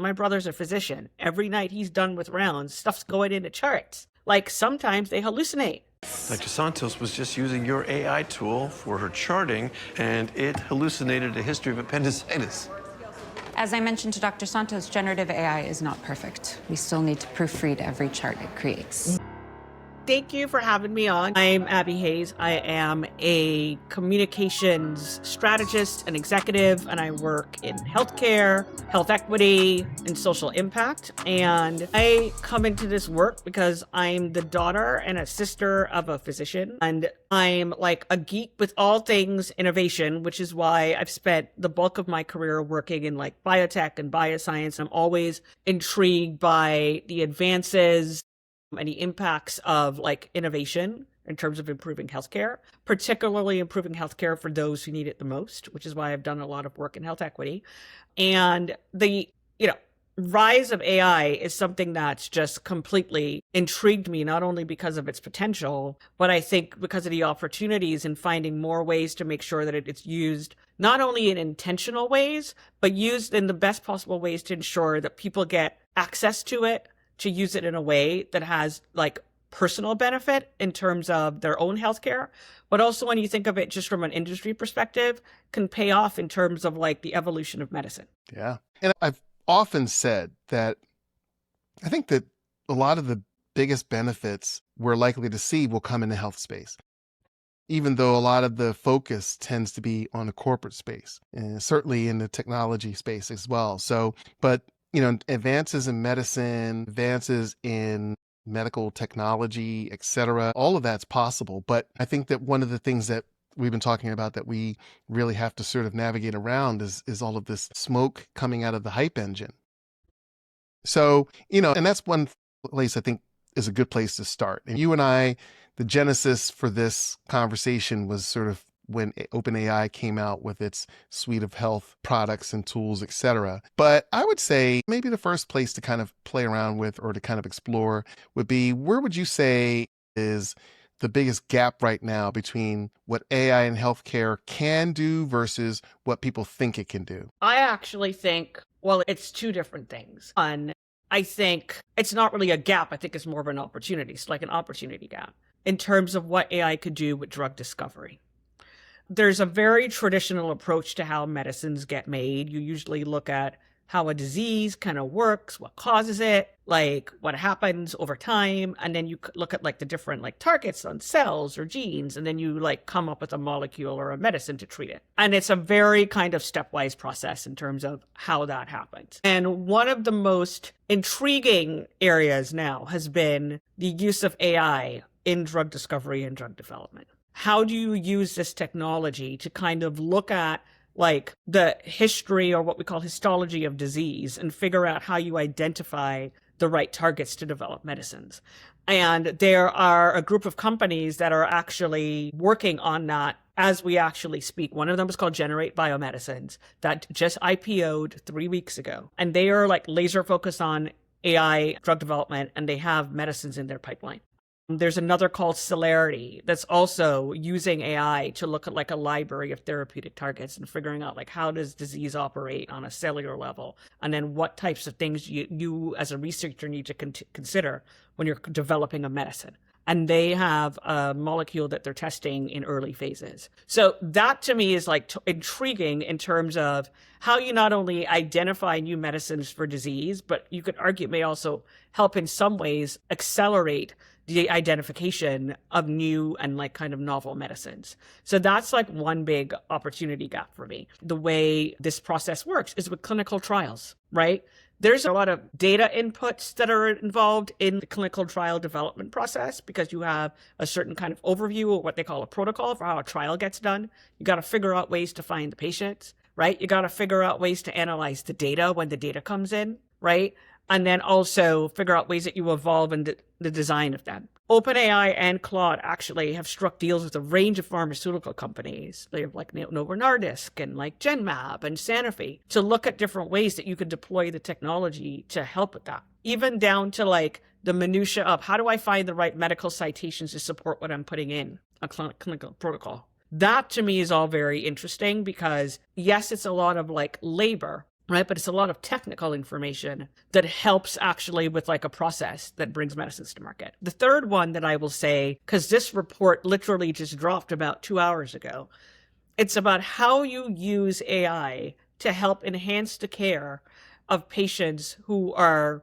My brother's a physician. Every night he's done with rounds, stuff's going into charts. Like sometimes they hallucinate. Dr. Santos was just using your AI tool for her charting, and it hallucinated a history of appendicitis. As I mentioned to Dr. Santos, generative AI is not perfect. We still need to proofread every chart it creates. Thank you for having me on. I'm Abenaa Hayes. I am a communications strategist and executive, and I work in healthcare, health equity, and social impact. And I come into this work because I'm the daughter and a sister of a physician, and I'm like a geek with all things innovation, which is why I've spent the bulk of my career working in like biotech and bioscience. I'm always intrigued by the advances and the impacts of like innovation in terms of improving healthcare, particularly improving healthcare for those who need it the most, which is why I've done a lot of work in health equity. And the, rise of AI is something that's just completely intrigued me, not only because of its potential, but I think because of the opportunities in finding more ways to make sure that it's used not only in intentional ways, but used in the best possible ways to ensure that people get access to it, to use it in a way that has like personal benefit in terms of their own healthcare, but also when you think of it just from an industry perspective, can pay off in terms of like the evolution of medicine. Yeah. And I've often said that I think that a lot of the biggest benefits we're likely to see will come in the health space, even though a lot of the focus tends to be on the corporate space, and certainly in the technology space as well. So, but advances in medicine, advances in medical technology, et cetera, all of that's possible. But I think that one of the things that we've been talking about that we really have to sort of navigate around is all of this smoke coming out of the hype engine. So, and that's one place I think is a good place to start. And you and I, the genesis for this conversation was sort of when OpenAI came out with its suite of health products and tools, et cetera. But I would say maybe the first place to kind of play around with or to kind of explore would be, where would you say is the biggest gap right now between what AI in healthcare can do versus what people think it can do? I actually think, well, it's two different things. One, I think it's not really a gap. I think it's more of an opportunity. It's like an opportunity gap in terms of what AI could do with drug discovery. There's a very traditional approach to how medicines get made. You usually look at how a disease kind of works, what causes it, like what happens over time. And then you look at like the different like targets on cells or genes, and then you like come up with a molecule or a medicine to treat it. And it's a very kind of stepwise process in terms of how that happens. And one of the most intriguing areas now has been the use of AI in drug discovery and drug development. How do you use this technology to kind of look at like the history or what we call histology of disease and figure out how you identify the right targets to develop medicines? And there are a group of companies that are actually working on that as we actually speak. One of them is called Generate Biomedicines that just IPO'd 3 weeks ago. And they are like laser focused on AI drug development, and they have medicines in their pipeline. There's another called Celerity that's also using AI to look at like a library of therapeutic targets and figuring out like how does disease operate on a cellular level, and then what types of things you as a researcher need to consider when you're developing a medicine. And they have a molecule that they're testing in early phases. So that to me is like intriguing in terms of how you not only identify new medicines for disease, but you could argue it may also help in some ways accelerate the identification of new and like kind of novel medicines. So that's like one big opportunity gap for me. The way this process works is with clinical trials, right? There's a lot of data inputs that are involved in the clinical trial development process because you have a certain kind of overview of what they call a protocol for how a trial gets done. You got to figure out ways to find the patients, right? You got to figure out ways to analyze the data when the data comes in, right? And then also figure out ways that you evolve in the design of them. OpenAI and Claude actually have struck deals with a range of pharmaceutical companies. They have like Novo Nordisk and like Genmab and Sanofi to look at different ways that you could deploy the technology to help with that. Even down to like the minutia of how do I find the right medical citations to support what I'm putting in a clinical protocol. That to me is all very interesting because yes, it's a lot of like labor, right? But it's a lot of technical information that helps actually with like a process that brings medicines to market. The third one that I will say, because this report literally just dropped about 2 hours ago, it's about how you use AI to help enhance the care of patients who are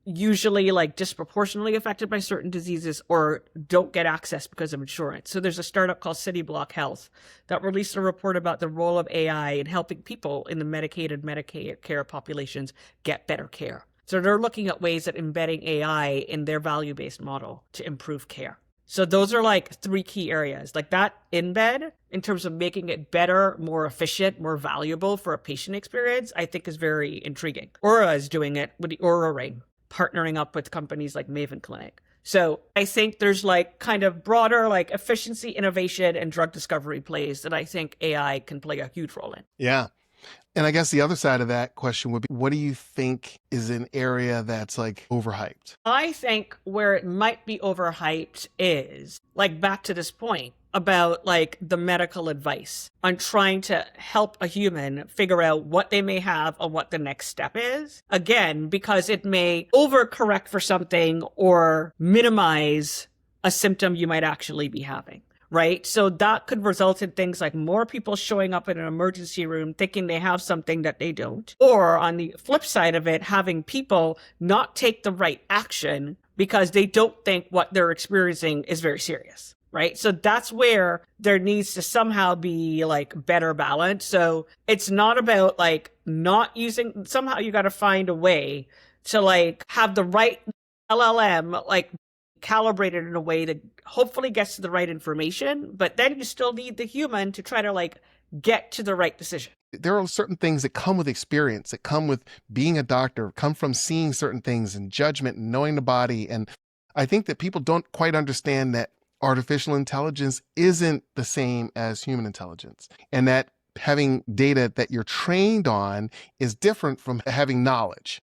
usually like disproportionately affected by certain diseases or don't get access because of insurance. So there's a startup called Cityblock Health that released a report about the role of AI in helping people in the Medicaid and Medicare populations get better care. So they're looking at ways at embedding AI in their value-based model to improve care. So those are like 3 key areas, like that embed in terms of making it better, more efficient, more valuable for a patient experience, I think is very intriguing. Aura is doing it with the Aura Ring, partnering up with companies like Maven Clinic. So I think there's like kind of broader like efficiency, innovation, and drug discovery plays that I think AI can play a huge role in. Yeah. And I guess the other side of that question would be, what do you think is an area that's like overhyped? I think where it might be overhyped is like back to this point about like the medical advice on trying to help a human figure out what they may have or what the next step is. Again, because it may overcorrect for something or minimize a symptom you might actually be having. Right? So that could result in things like more people showing up in an emergency room thinking they have something that they don't. Or on the flip side of it, having people not take the right action because they don't think what they're experiencing is very serious. Right? So that's where there needs to somehow be like better balance. So it's not about like not using, somehow you got to find a way to like have the right LLM like calibrated in a way that hopefully gets to the right information, but then you still need the human to try to like get to the right decision. There are certain things that come with experience, that come with being a doctor, come from seeing certain things and judgment and knowing the body. And I think that people don't quite understand that artificial intelligence isn't the same as human intelligence, and that having data that you're trained on is different from having knowledge.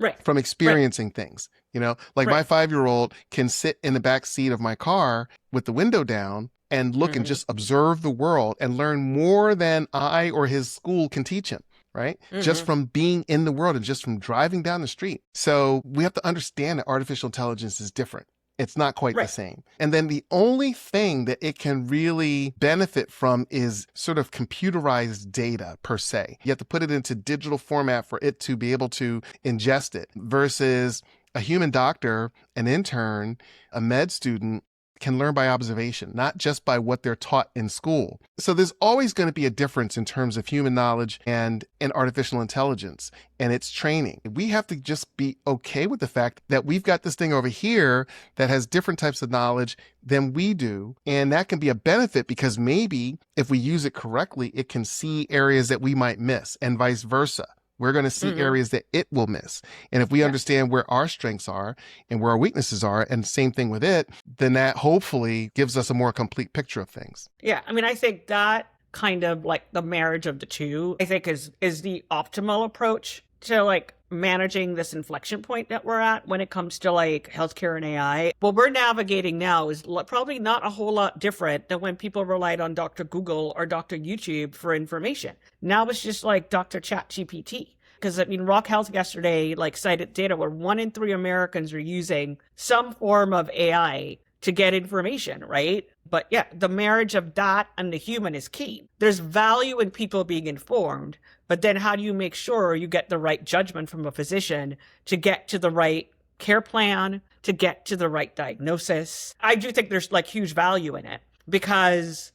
Right. From experiencing things, like my 5-year-old can sit in the back seat of my car with the window down and look and just observe the world and learn more than I or his school can teach him, right? Just from being in the world and just from driving down the street. So we have to understand that artificial intelligence is different. It's not quite the same. And then the only thing that it can really benefit from is sort of computerized data per se. You have to put it into digital format for it to be able to ingest it versus a human doctor, an intern, a med student can learn by observation, not just by what they're taught in school. So there's always going to be a difference in terms of human knowledge and artificial intelligence and its training. We have to just be okay with the fact that we've got this thing over here that has different types of knowledge than we do. And that can be a benefit because maybe if we use it correctly, it can see areas that we might miss and vice versa. We're going to see areas that it will miss. And if we understand where our strengths are and where our weaknesses are, and same thing with it, then that hopefully gives us a more complete picture of things. Yeah. I mean, I think that kind of like the marriage of the two, I think is the optimal approach to like managing this inflection point that we're at when it comes to like healthcare and AI. What we're navigating now is probably not a whole lot different than when people relied on Dr. Google or Dr. YouTube for information. Now it's just like Dr. ChatGPT. Because I mean, Rock Health yesterday like cited data where 1 in 3 Americans are using some form of AI to get information, right? But yeah, the marriage of that and the human is key. There's value in people being informed, but then how do you make sure you get the right judgment from a physician to get to the right care plan, to get to the right diagnosis? I do think there's like huge value in it because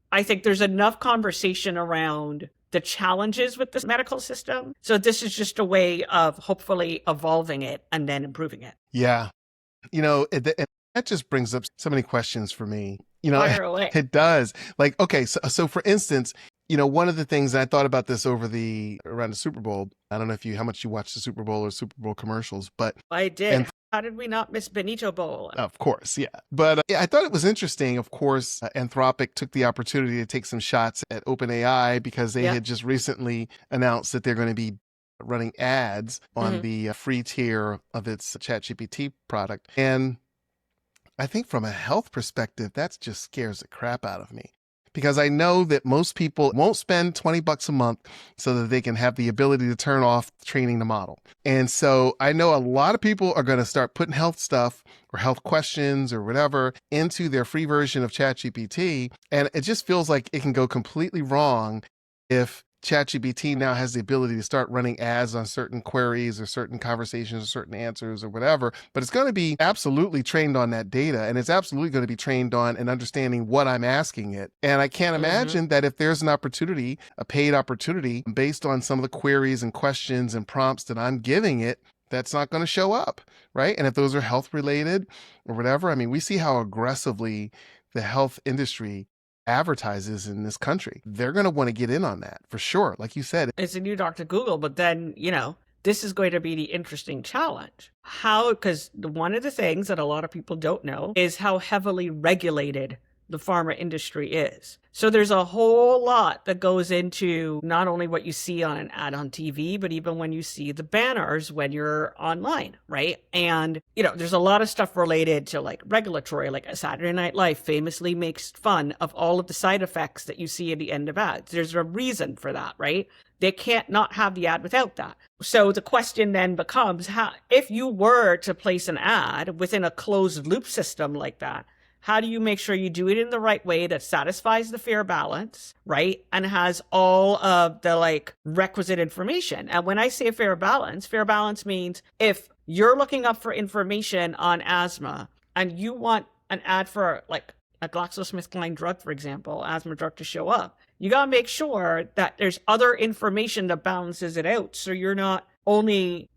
I think there's enough conversation around the challenges with this medical system. So this is just a way of hopefully evolving it and then improving it. Yeah. That just brings up so many questions for me. Fire away. It does. Like, okay, so for instance, one of the things, and I thought about this around the Super Bowl. I don't know how much you watch the Super Bowl or Super Bowl commercials, but I did. How did we not miss Benito Bowl? Of course, yeah. But I thought it was interesting. Of course, Anthropic took the opportunity to take some shots at OpenAI because they had just recently announced that they're going to be running ads on the free tier of its ChatGPT product. And I think from a health perspective, that just scares the crap out of me because I know that most people won't spend $20 a month so that they can have the ability to turn off training the model. And so I know a lot of people are going to start putting health stuff or health questions or whatever into their free version of ChatGPT. And it just feels like it can go completely wrong if ChatGPT now has the ability to start running ads on certain queries or certain conversations or certain answers or whatever, but it's going to be absolutely trained on that data, and it's absolutely going to be trained on and understanding what I'm asking it. And I can't imagine that if there's an opportunity, a paid opportunity based on some of the queries and questions and prompts that I'm giving it, that's not going to show up, right? And if those are health related or whatever, I mean, we see how aggressively the health industry advertises in this country. They're going to want to get in on that for sure. Like you said, It's a new Dr. Google, but then, this is going to be the interesting challenge. Because one of the things that a lot of people don't know is how heavily regulated the pharma industry is. So there's a whole lot that goes into not only what you see on an ad on TV, but even when you see the banners when you're online, right? And, there's a lot of stuff related to like regulatory, like Saturday Night Live famously makes fun of all of the side effects that you see at the end of ads. There's a reason for that, right? They can't not have the ad without that. So the question then becomes, if you were to place an ad within a closed loop system like that, how do you make sure you do it in the right way that satisfies the fair balance, right? And has all of the requisite information. And when I say fair balance means if you're looking up for information on asthma and you want an ad for a GlaxoSmithKline drug, for example, asthma drug to show up, you got to make sure that there's other information that balances it out. So you're not only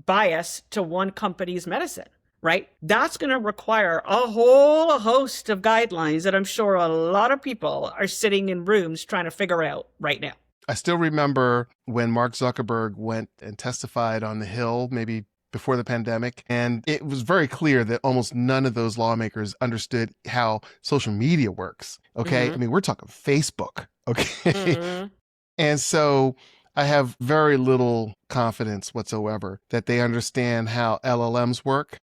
biased to one company's medicine. Right? That's going to require a whole host of guidelines that I'm sure a lot of people are sitting in rooms trying to figure out right now. I still remember when Mark Zuckerberg went and testified on the Hill, maybe before the pandemic, and it was very clear that almost none of those lawmakers understood how social media works. Okay. I mean, we're talking Facebook. Okay. And so I have very little confidence whatsoever that they understand how LLMs work.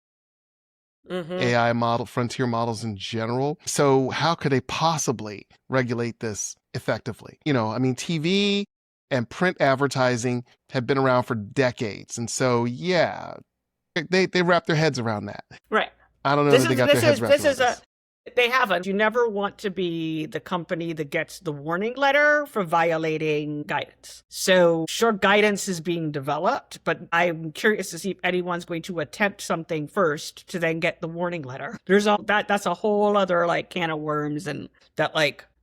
AI model, frontier models in general. So how could they possibly regulate this effectively? I mean, TV and print advertising have been around for decades. And so, yeah, they wrap their heads around that. Right. I don't know that they got their heads wrapped around this. They haven't. You never want to be the company that gets the warning letter for violating guidance. So sure, guidance is being developed, but I'm curious to see if anyone's going to attempt something first to then get the warning letter. That's a whole other can of worms, and that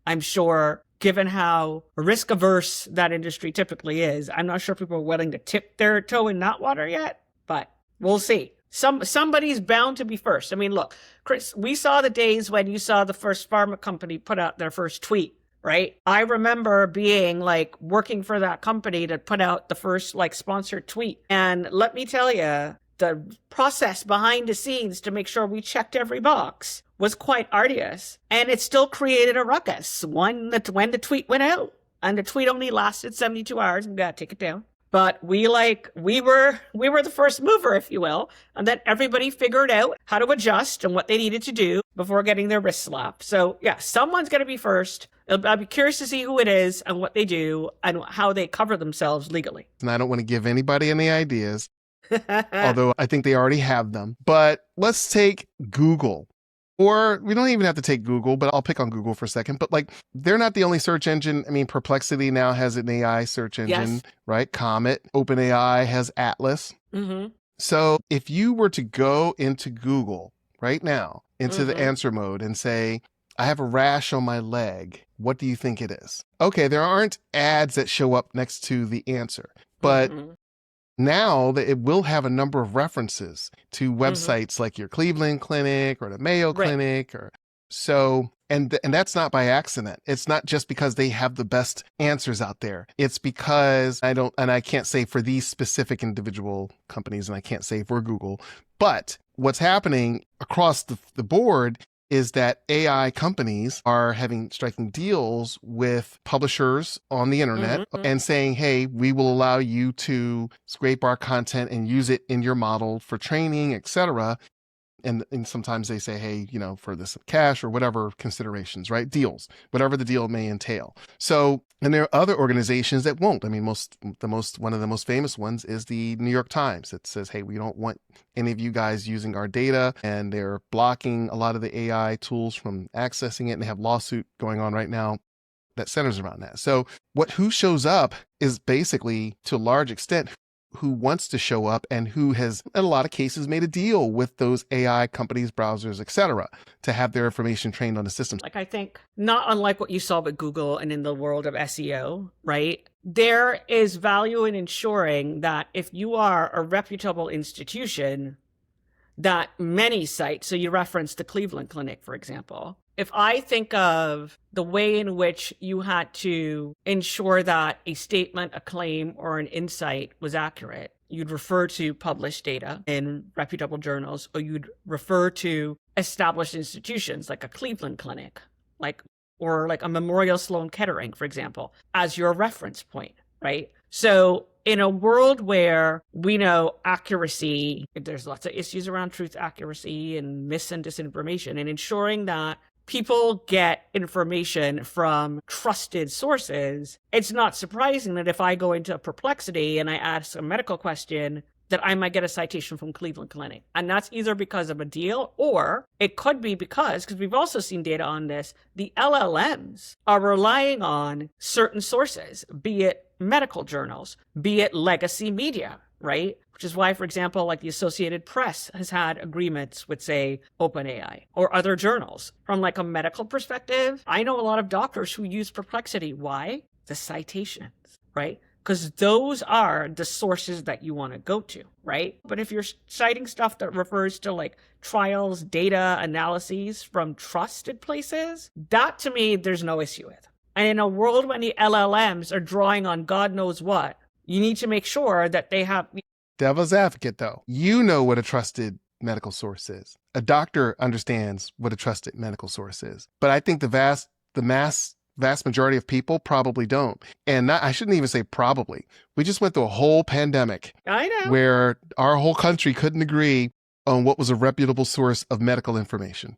I'm sure, given how risk averse that industry typically is, I'm not sure people are willing to tip their toe in that water yet, but we'll see. Somebody's bound to be first. I mean, look, Chris, we saw the days when you saw the first pharma company put out their first tweet, right? I remember being working for that company to put out the first sponsored tweet. And let me tell you, the process behind the scenes to make sure we checked every box was quite arduous. And it still created a ruckus. When the tweet went out, and the tweet only lasted 72 hours, and we got to take it down. But we were the first mover, if you will. And then everybody figured out how to adjust and what they needed to do before getting their wrist slapped. So yeah, someone's going to be first. I'll be curious to see who it is and what they do and how they cover themselves legally. And I don't want to give anybody any ideas, although I think they already have them. But let's take Google. Or we don't even have to take Google, but I'll pick on Google for a second. But they're not the only search engine. I mean, Perplexity now has an AI search engine, yes, right? Comet. OpenAI has Atlas. So if you were to go into Google right now, into the answer mode and say, I have a rash on my leg, what do you think it is? Okay, there aren't ads that show up next to the answer, but now that it will have a number of references to websites like your Cleveland Clinic or the Mayo Clinic, or so, and that's not by accident. It's not just because they have the best answers out there. It's because I can't say for these specific individual companies, and I can't say for Google, but what's happening across the board is that AI companies are striking deals with publishers on the internet and saying, hey, we will allow you to scrape our content and use it in your model for training, etc. And sometimes they say, hey, for this cash or whatever considerations, right? Deals, whatever the deal may entail. So, and there are other organizations that won't. I mean, one of the most famous ones is the New York Times. It says, hey, we don't want any of you guys using our data, and they're blocking a lot of the AI tools from accessing it, and they have a lawsuit going on right now that centers around that. So who shows up is basically, to a large extent, who wants to show up and who has, in a lot of cases, made a deal with those AI companies, browsers, et cetera, to have their information trained on the systems. Like, I think not unlike what you saw with Google and in the world of SEO, right? There is value in ensuring that if you are a reputable institution, that many sites, so you referenced the Cleveland Clinic, for example. If I think of the way in which you had to ensure that a statement, a claim, or an insight was accurate, you'd refer to published data in reputable journals, or you'd refer to established institutions like a Cleveland Clinic, or a Memorial Sloan Kettering, for example, as your reference point, right? So in a world where we know accuracy, there's lots of issues around truth accuracy and mis and disinformation, and ensuring that people get information from trusted sources, it's not surprising that if I go into Perplexity and I ask a medical question, that I might get a citation from Cleveland Clinic. And that's either because of a deal, or it could be because we've also seen data on this, the LLMs are relying on certain sources, be it medical journals, be it legacy media, right? Which is why, for example, like the Associated Press has had agreements with, say, OpenAI or other journals. From like a medical perspective, I know a lot of doctors who use Perplexity. Why? The citations, right? Because those are the sources that you want to go to, right? But if you're citing stuff that refers to like trials, data, analyses from trusted places, that to me, there's no issue with. And in a world when the LLMs are drawing on God knows what, you need to make sure that they have... Devil's advocate, though, you know what a trusted medical source is. A doctor understands what a trusted medical source is. But I think the vast majority of people probably don't. And I shouldn't even say probably. We just went through a whole pandemic. I know. Where our whole country couldn't agree on what was a reputable source of medical information.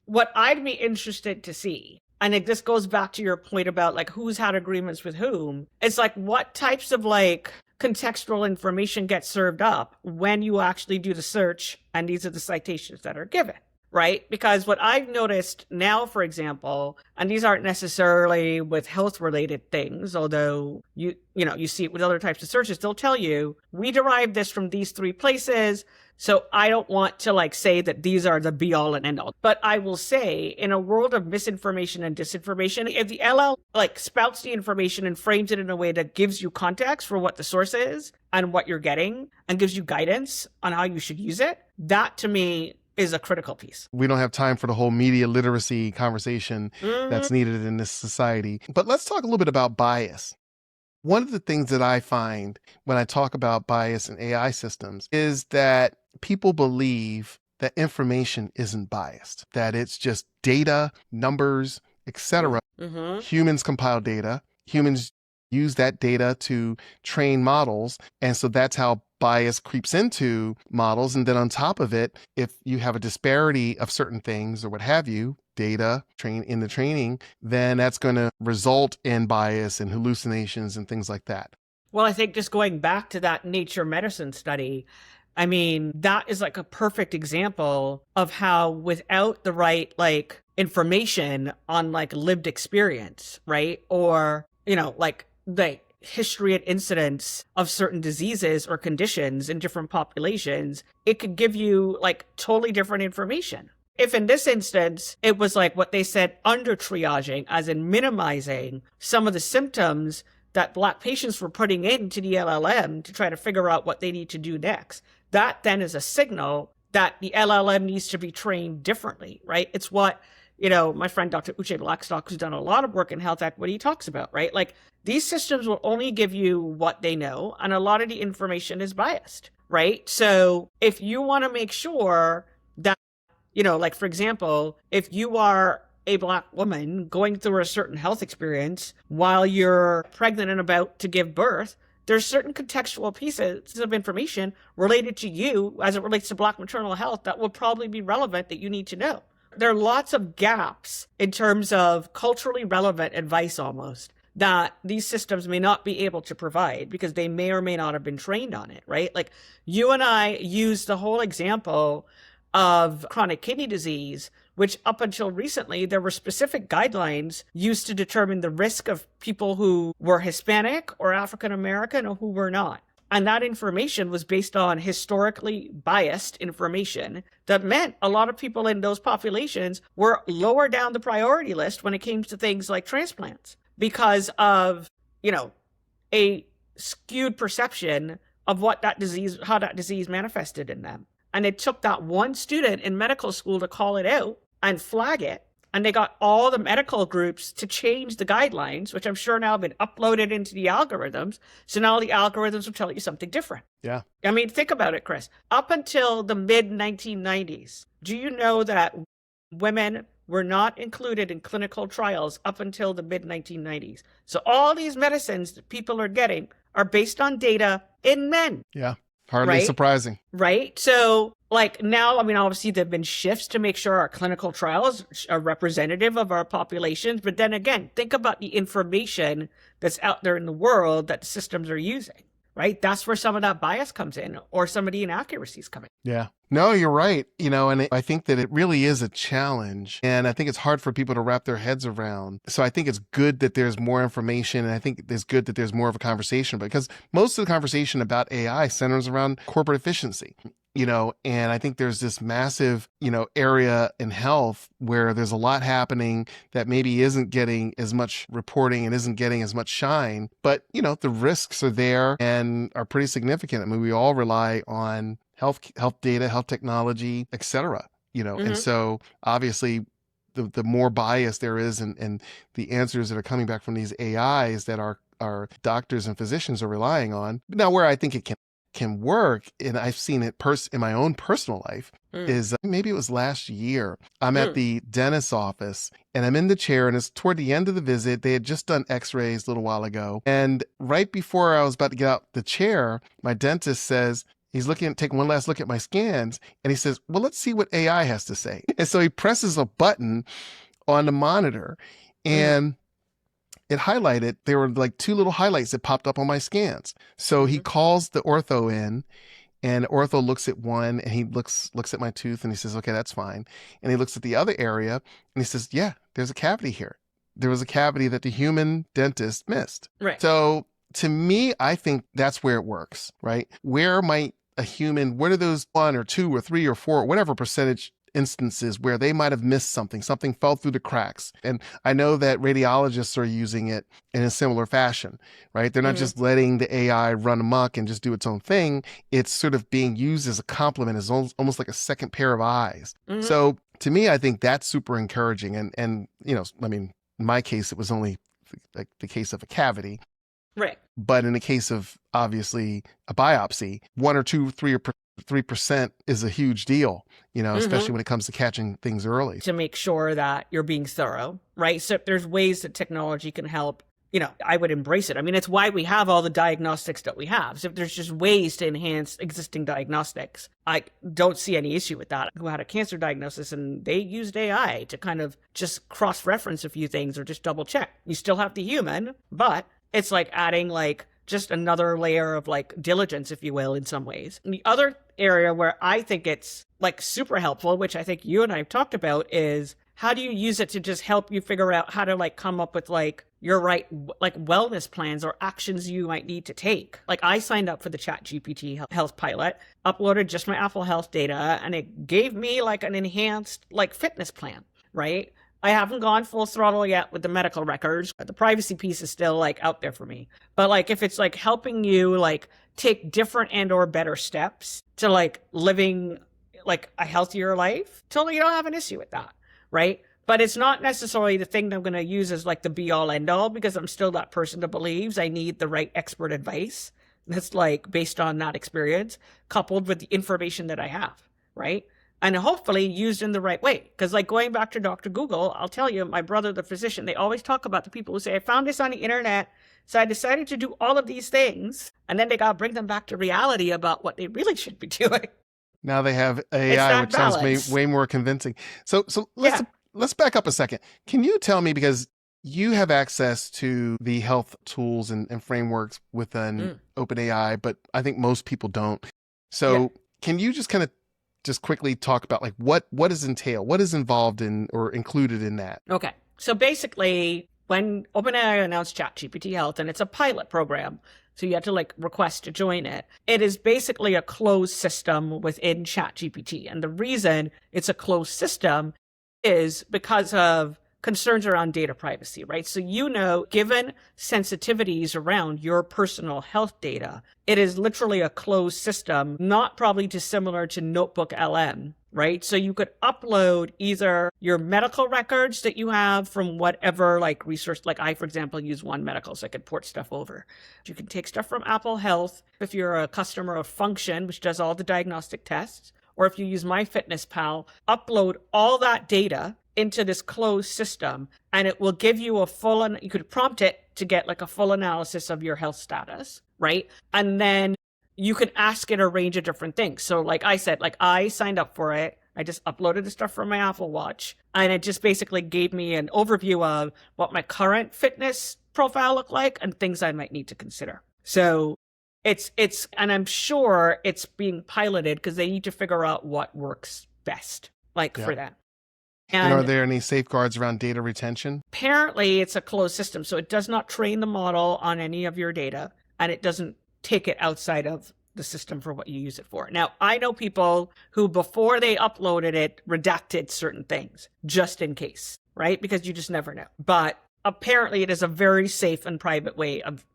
What I'd be interested to see, and this goes back to your point about like who's had agreements with whom, it's like what types of like contextual information gets served up when you actually do the search, and these are the citations that are given. Right? Because what I've noticed now, for example, and these aren't necessarily with health related things, although you see it with other types of searches, they'll tell you, we derived this from these 3 places. So I don't want to like say that these are the be all and end all. But I will say, in a world of misinformation and disinformation, if the LL like spouts the information and frames it in a way that gives you context for what the source is and what you're getting and gives you guidance on how you should use it, that to me is a critical piece. We don't have time for the whole media literacy conversation that's needed in this society. But let's talk a little bit about bias. One of the things that I find when I talk about bias in AI systems is that people believe that information isn't biased, that it's just data, numbers, etc. Humans compile data. Humans use that data to train models. And so that's how bias creeps into models. And then on top of it, if you have a disparity of certain things or what have you, data in the training, then that's going to result in bias and hallucinations and things like that. Well, I think just going back to that Nature Medicine study, I mean, that is like a perfect example of how without the right like information on like lived experience, right? Or, like the history and incidence of certain diseases or conditions in different populations, it could give you like totally different information. If in this instance, it was like what they said, under triaging, as in minimizing some of the symptoms that Black patients were putting into the LLM to try to figure out what they need to do next, that then is a signal that the LLM needs to be trained differently, right? It's what, my friend Dr. Uche Blackstock, who's done a lot of work in health equity, talks about, right? Like these systems will only give you what they know, and a lot of the information is biased, right? So if you want to make sure that, like for example, if you are a Black woman going through a certain health experience while you're pregnant and about to give birth, there's certain contextual pieces of information related to you as it relates to Black maternal health that will probably be relevant that you need to know. There are lots of gaps in terms of culturally relevant advice almost that these systems may not be able to provide because they may or may not have been trained on it, right? Like you and I use the whole example of chronic kidney disease, which up until recently, there were specific guidelines used to determine the risk of people who were Hispanic or African American or who were not. And that information was based on historically biased information that meant a lot of people in those populations were lower down the priority list when it came to things like transplants because of, a skewed perception of what that disease, how that disease manifested in them. And it took that one student in medical school to call it out and flag it. And they got all the medical groups to change the guidelines, which I'm sure now have been uploaded into the algorithms. So now the algorithms will tell you something different. Yeah. I mean, think about it, Chris. Up until the mid 1990s, do you know that women were not included in clinical trials up until the mid 1990s? So all these medicines that people are getting are based on data in men. Yeah. Hardly surprising. Right? So like now, I mean, obviously there have been shifts to make sure our clinical trials are representative of our populations. But then again, think about the information that's out there in the world that the systems are using, right? That's where some of that bias comes in or some of the inaccuracies come in. Yeah. No, you're right. And I think that it really is a challenge. And I think it's hard for people to wrap their heads around. So I think it's good that there's more information. And I think it's good that there's more of a conversation because most of the conversation about AI centers around corporate efficiency. And I think there's this massive, area in health where there's a lot happening that maybe isn't getting as much reporting and isn't getting as much shine. But, the risks are there and are pretty significant. I mean, we all rely on health data, health technology, et cetera, and so obviously the more bias there is and the answers that are coming back from these AIs that our doctors and physicians are relying on. Now, where I think it can work, and I've seen it in my own personal life, is maybe it was last year. I'm at the dentist's office and I'm in the chair and it's toward the end of the visit. They had just done x-rays a little while ago. And right before I was about to get out the chair, my dentist says, he's taking one last look at my scans, and he says, well, let's see what AI has to say. And so he presses a button on the monitor, and it highlighted, there were like two little highlights that popped up on my scans. So he calls the ortho in, and ortho looks at one, and he looks at my tooth, and he says, okay, that's fine. And he looks at the other area, and he says, yeah, there's a cavity here. There was a cavity that the human dentist missed. Right. So to me, I think that's where it works, right? Where might a human, what are those 1 or 2 or 3 or 4, whatever percentage instances where they might have missed something fell through the cracks. And I know that radiologists are using it in a similar fashion, right? They're not just letting the AI run amok and just do its own thing. It's sort of being used as a complement, as almost like a second pair of eyes. So to me, I think that's super encouraging. And I mean, in my case, it was only like the case of a cavity. Right. But in the case of obviously a biopsy, 1 or 2, 3% is a huge deal, especially when it comes to catching things early. To make sure that you're being thorough, right? So if there's ways that technology can help, I would embrace it. I mean, it's why we have all the diagnostics that we have. So if there's just ways to enhance existing diagnostics, I don't see any issue with that. Who had a cancer diagnosis and they used AI to kind of just cross-reference a few things or just double check. You still have the human, but it's like adding just another layer of diligence, if you will, in some ways. And the other area where I think it's super helpful, which I think you and I have talked about, is how do you use it to just help you figure out how to come up with your right wellness plans or actions you might need to take. I signed up for the ChatGPT Health pilot, uploaded just my Apple Health data, and it gave me an enhanced fitness plan, right? I haven't gone full throttle yet with the medical records. The privacy piece is still out there for me. But if it's helping you take different and or better steps to living a healthier life, totally don't have an issue with that, right? But it's not necessarily the thing that I'm going to use as the be all end all, because I'm still that person that believes I need the right expert advice that's based on that experience coupled with the information that I have, right? And hopefully used in the right way. Because going back to Dr. Google, I'll tell you, my brother, the physician, they always talk about the people who say, I found this on the internet, So I decided to do all of these things, and then they got to bring them back to reality about what they really should be doing. Now they have It's AI, that which sounds balance. way more convincing. So Yeah. let's back up a second. Can you tell me, because you have access to the health tools and frameworks within OpenAI, but I think most people don't. So can you just kind of just quickly talk about like what is entailed, what is involved in or included in that? Okay. So basically, when OpenAI announced ChatGPT Health, and it's a pilot program, so you have to like request to join it. It is basically a closed system within ChatGPT. And the reason it's a closed system is because of concerns around data privacy, right? So, given sensitivities around your personal health data, it is literally a closed system, not probably dissimilar to Notebook LM, right? So you could upload either your medical records that you have from whatever like resource, like I, for example, use One Medical, so I could port stuff over. You can take stuff from Apple Health if you're a customer of Function, which does all the diagnostic tests, or if you use MyFitnessPal, upload all that data into this closed system, and it will give you you could prompt it to get like a full analysis of your health status, right? And then you can ask it a range of different things. So like I said, like I signed up for it. I just uploaded the stuff from my Apple Watch, and it just basically gave me an overview of what my current fitness profile looked like and things I might need to consider. So and I'm sure it's being piloted because they need to figure out what works best, for them. And are there any safeguards around data retention? Apparently, it's a closed system, so it does not train the model on any of your data, and it doesn't take it outside of the system for what you use it for. Now, I know people who, before they uploaded it, redacted certain things, just in case, right? Because you just never know. But apparently, it is a very safe and private way of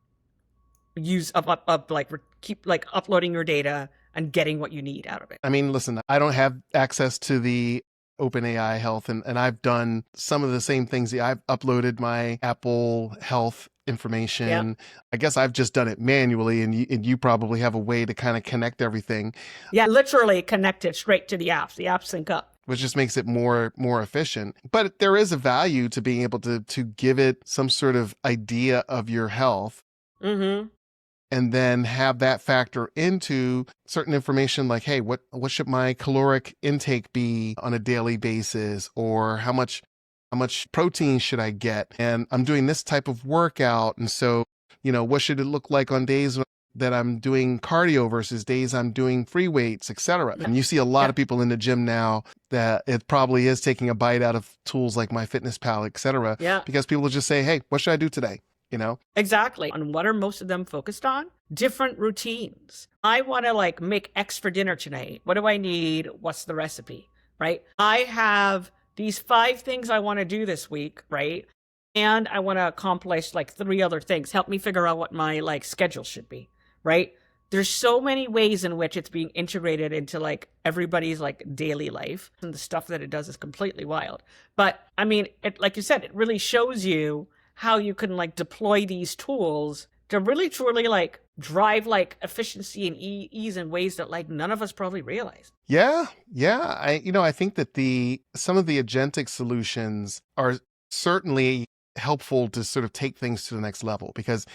keep uploading your data and getting what you need out of it. I mean, listen, I don't have access to the OpenAI Health, and I've done some of the same things. I've uploaded my Apple Health information. Yep. I guess I've just done it manually, and you probably have a way to kind of connect everything. Yeah, literally connect it straight to the apps. The apps sync up, which just makes it more efficient. But there is a value to being able to give it some sort of idea of your health. Mm-hmm. And then have that factor into certain information like, hey, what should my caloric intake be on a daily basis? Or how much protein should I get? And I'm doing this type of workout. And so, what should it look like on days that I'm doing cardio versus days I'm doing free weights, et cetera. And you see a lot of people in the gym now that it probably is taking a bite out of tools like MyFitnessPal, et cetera. Yeah. Because people just say, hey, what should I do today? Exactly. And what are most of them focused on? Different routines. I want to make X for dinner tonight. What do I need? What's the recipe? Right? I have these 5 things I want to do this week, right? And I want to accomplish 3 other things. Help me figure out what my schedule should be, right? There's so many ways in which it's being integrated into everybody's daily life, and the stuff that it does is completely wild. But I mean, like you said, it really shows you how you can deploy these tools to really truly drive efficiency and ease in ways that none of us probably realize. Yeah. I think that some of the agentic solutions are certainly helpful to sort of take things to the next level because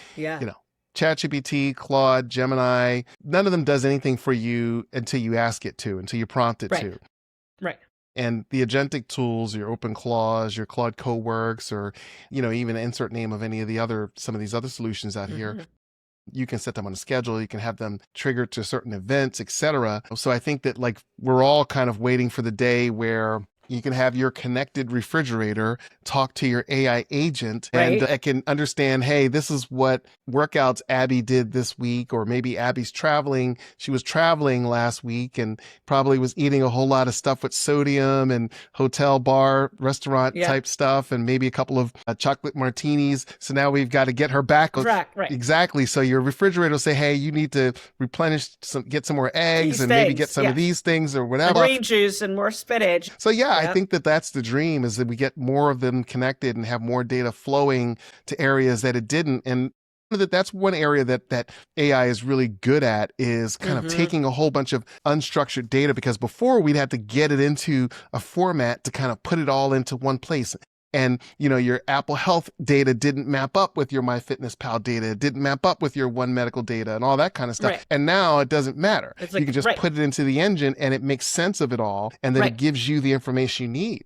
ChatGPT, Claude, Gemini, none of them does anything for you until you ask it to, until you prompt it to. Right. And the agentic tools, your OpenClaws, your Claude Coworks, or, even insert name of some of these other solutions out here, you can set them on a schedule. You can have them triggered to certain events, et cetera. So I think that we're all kind of waiting for the day where you can have your connected refrigerator talk to your AI agent and it can understand, hey, this is what workouts Abby did this week, or maybe Abby's traveling. She was traveling last week and probably was eating a whole lot of stuff with sodium and hotel bar, restaurant type stuff, and maybe a couple of chocolate martinis. So now we've got to get her back. Right. Exactly. So your refrigerator will say, hey, you need to replenish get some more eggs and maybe get some of these things or whatever. Green juice and more spinach. So I think that that's the dream, is that we get more of them connected and have more data flowing to areas that it didn't. And that's one area that AI is really good at, is kind of taking a whole bunch of unstructured data, because before we'd have to get it into a format to kind of put it all into one place. and your Apple Health data didn't map up with your MyFitnessPal data, it didn't map up with your One Medical data and all that kind of stuff. Right. And now it doesn't matter. It's You like, can just right. put it into the engine and it makes sense of it all, and then Right. it gives you the information you need.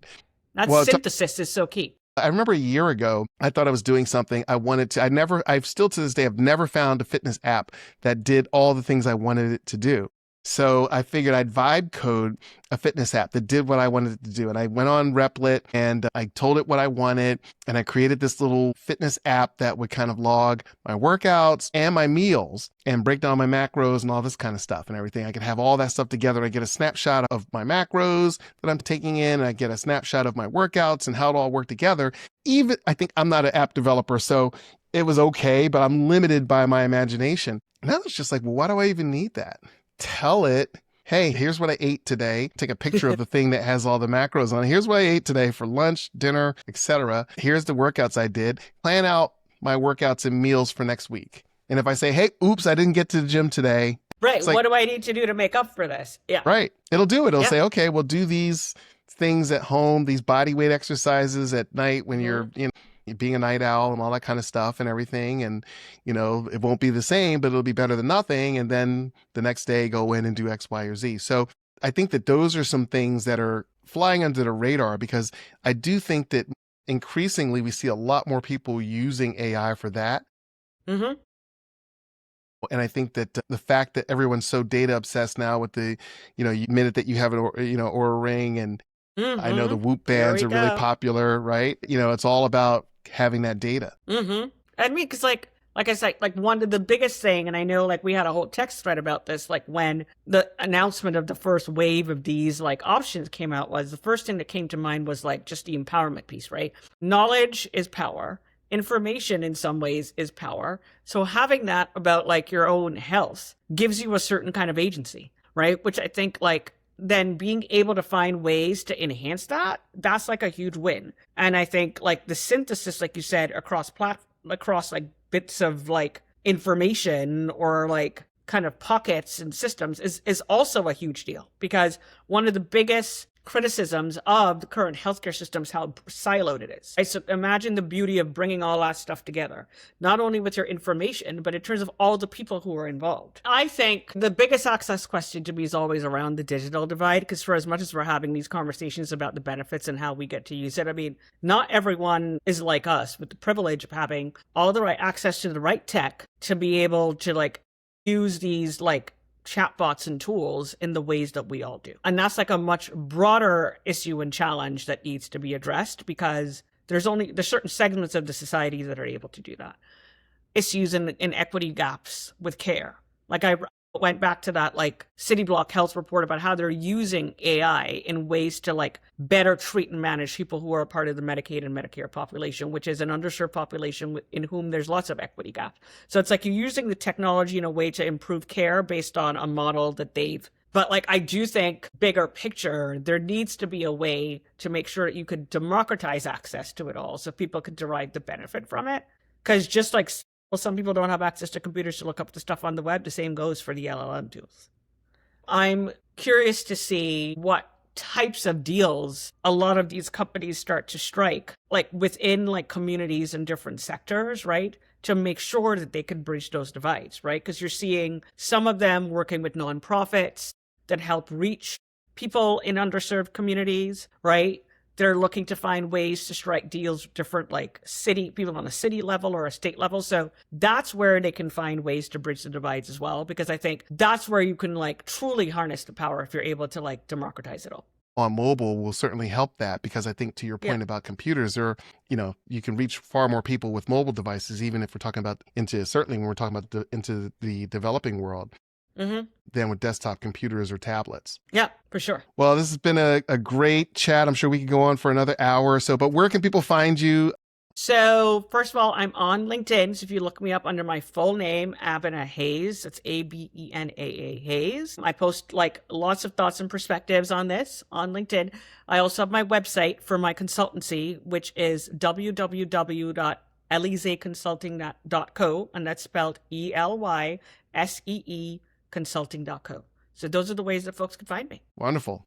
That Well, synthesis is so key. I remember a year ago, I thought I was doing something I wanted to. I've still to this day, I've never found a fitness app that did all the things I wanted it to do. So I figured I'd vibe code a fitness app that did what I wanted it to do. And I went on Replit and I told it what I wanted. And I created this little fitness app that would kind of log my workouts and my meals and break down my macros and all this kind of stuff and everything. I could have all that stuff together. I get a snapshot of my macros that I'm taking in. And I get a snapshot of my workouts and how it all worked together. I think I'm not an app developer, so it was okay, but I'm limited by my imagination. Now it's just like, well, why do I even need that? Tell it, hey, here's what I ate today. Take a picture of the thing that has all the macros on it. Here's what I ate today for lunch, dinner, etc. Here's the workouts I did. Plan out my workouts and meals for next week. And if I say, hey, oops, I didn't get to the gym today. Right. What do I need to do to make up for this? Yeah. Right. It'll do it. It'll say, okay, we'll do these things at home, these body weight exercises at night when you're being a night owl and all that kind of stuff and everything. And, it won't be the same, but it'll be better than nothing. And then the next day go in and do X, Y, or Z. So I think that those are some things that are flying under the radar, because I do think that increasingly we see a lot more people using AI for that. Mm-hmm. And I think that the fact that everyone's so data obsessed now with the, you admitted that you have an, Oura Ring, and I know the Whoop bands are really popular, right? It's all about having that data. Mm-hmm. I mean, because like I said, like one of the biggest thing, and I know like we had a whole text thread about this, like when the announcement of the first wave of these like options came out, was the first thing that came to mind was like just the empowerment piece, right? Knowledge is power. Information in some ways is power. So having that about like your own health gives you a certain kind of agency, right? Which I think like then being able to find ways to enhance that, that's like a huge win. And I think like the synthesis, like you said, across like bits of like information or like kind of pockets and systems is also a huge deal, because one of the biggest criticisms of the current healthcare system is how siloed it is. Right? So imagine the beauty of bringing all that stuff together, not only with your information, but in terms of all the people who are involved. I think the biggest access question to me is always around the digital divide, because for as much as we're having these conversations about the benefits and how we get to use it, I mean, not everyone is like us with the privilege of having all the right access to the right tech to be able to like use these like chatbots and tools in the ways that we all do. And that's like a much broader issue and challenge that needs to be addressed, because there's certain segments of the society that are able to do that. Issues in equity gaps with care. Like I went back to that like Cityblock Health report about how they're using AI in ways to like better treat and manage people who are a part of the Medicaid and Medicare population, which is an underserved population in whom there's lots of equity gaps. So it's like you're using the technology in a way to improve care based on a model that but like, I do think bigger picture, there needs to be a way to make sure that you could democratize access to it all so people could derive the benefit from it. Because just like some people don't have access to computers to look up the stuff on the web, the same goes for the LLM tools. I'm curious to see what types of deals a lot of these companies start to strike, like within like communities and different sectors, right? To make sure that they can bridge those divides, right? Because you're seeing some of them working with nonprofits that help reach people in underserved communities, right? They're looking to find ways to strike deals with different like people on a city level or a state level. So that's where they can find ways to bridge the divides as well, because I think that's where you can like truly harness the power if you're able to like democratize it all. On mobile will certainly help that, because I think to your point about computers, you can reach far more people with mobile devices, even if we're talking about certainly when we're talking about into the developing world. Than with desktop computers or tablets. Yeah, for sure. Well, this has been a great chat. I'm sure we could go on for another hour or so, but where can people find you? So first of all, I'm on LinkedIn. So if you look me up under my full name, Abenaa Hayes, that's Abenaa Hayes. I post like lots of thoughts and perspectives on this on LinkedIn. I also have my website for my consultancy, which is www.elyseeconsulting.co, and that's spelled ELYSEE consulting.co. So those are the ways that folks can find me. Wonderful.